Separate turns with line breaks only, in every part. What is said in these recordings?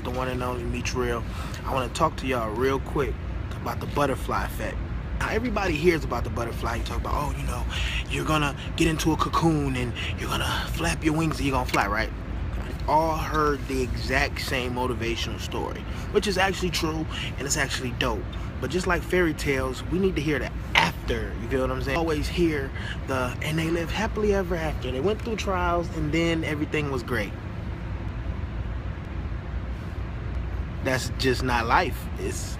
the one and only MeechReal. I want to talk to y'all real quick about the butterfly effect. Now, everybody hears about the butterfly. You talk about, oh, you know, you're gonna get into a cocoon and you're gonna flap your wings and you're gonna fly, right? All heard the exact same motivational story, which is actually true and it's actually dope. But just like fairy tales, we need to hear the after. You feel what I'm saying? Always hear the and they live happily ever after. They went through trials and then everything was great. That's just not life. It's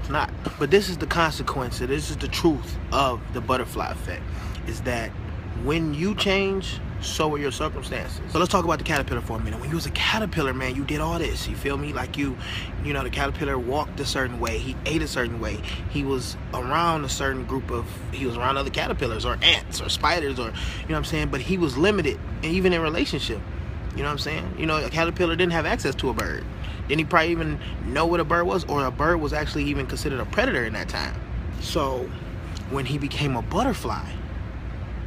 not. But this is the consequence. This is the truth of the butterfly effect. Is that when you change, so are your circumstances. So let's talk about the caterpillar for a minute. When you was a caterpillar, man, you did all this. You feel me? Like you know, the caterpillar walked a certain way. He ate a certain way. He was around a certain group of, he was around other caterpillars or ants or spiders or, you know what I'm saying? But he was limited, even in relationship. You know what I'm saying? You know, a caterpillar didn't have access to a bird. Didn't he probably even know what a bird was? Or a bird was actually even considered a predator in that time. So when he became a butterfly,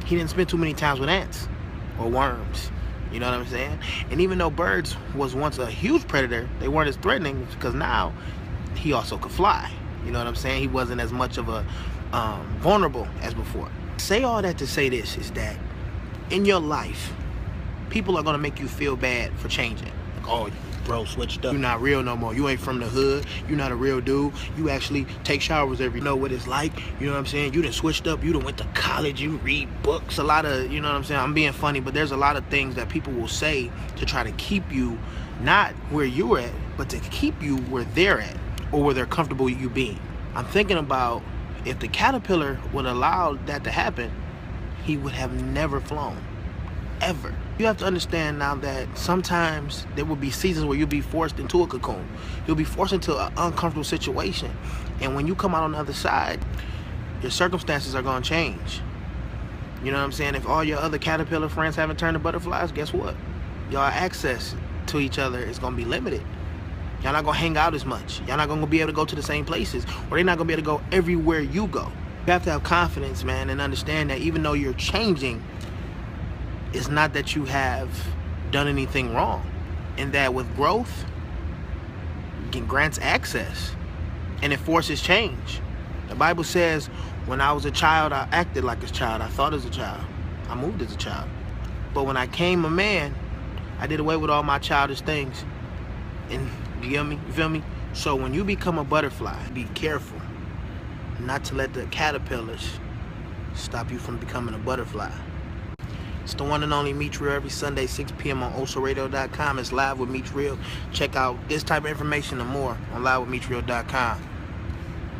he didn't spend too many times with ants or worms. You know what I'm saying? And even though birds was once a huge predator, they weren't as threatening because now he also could fly. You know what I'm saying? He wasn't as much of a vulnerable as before. Say all that to say this, is that in your life, people are gonna make you feel bad for changing. Like, oh, bro, switched up. You're not real no more. You ain't from the hood. You're not a real dude. You actually take showers every day. You know what it's like. You know what I'm saying? You done switched up. You done went to college. You read books. A lot of, you know what I'm saying? I'm being funny, but there's a lot of things that people will say to try to keep you not where you're at, but to keep you where they're at or where they're comfortable you being. I'm thinking about if the caterpillar would allow that to happen, he would have never flown. Ever. You have to understand now that sometimes there will be seasons where you'll be forced into a cocoon. You'll be forced into an uncomfortable situation. And when you come out on the other side, your circumstances are going to change. You know what I'm saying? If all your other caterpillar friends haven't turned to butterflies, guess what? Y'all access to each other is going to be limited. Y'all not going to hang out as much. Y'all not going to be able to go to the same places. Or they're not going to be able to go everywhere you go. You have to have confidence, man, and understand that even though you're changing, it's not that you have done anything wrong, and that with growth it grants access and it forces change. The Bible says, when I was a child, I acted like a child, I thought as a child, I moved as a child. But when I came a man, I did away with all my childish things. And you get me? You feel me? So when you become a butterfly, be careful not to let the caterpillars stop you from becoming a butterfly. It's the one and only MeechReal, every Sunday, 6 p.m. on osaradio.com. It's Live with MeechReal. Check out this type of information and more on livewithmeechreal.com.